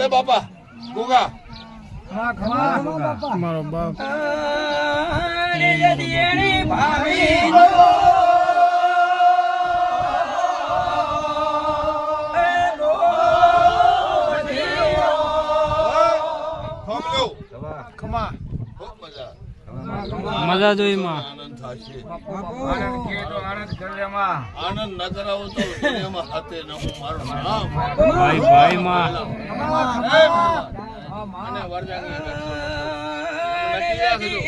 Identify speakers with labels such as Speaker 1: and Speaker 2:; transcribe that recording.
Speaker 1: બાપા ગુગા
Speaker 2: મારો બાપ મજા જોઈ માં
Speaker 1: આનંદ થશે
Speaker 3: આનંદ
Speaker 1: ન કરાવો તો દુનિયામાં હાથે ન હું મારું નામ
Speaker 2: ભાઈ ભાઈ માં
Speaker 1: અને વરદાન નક્કી રાખજો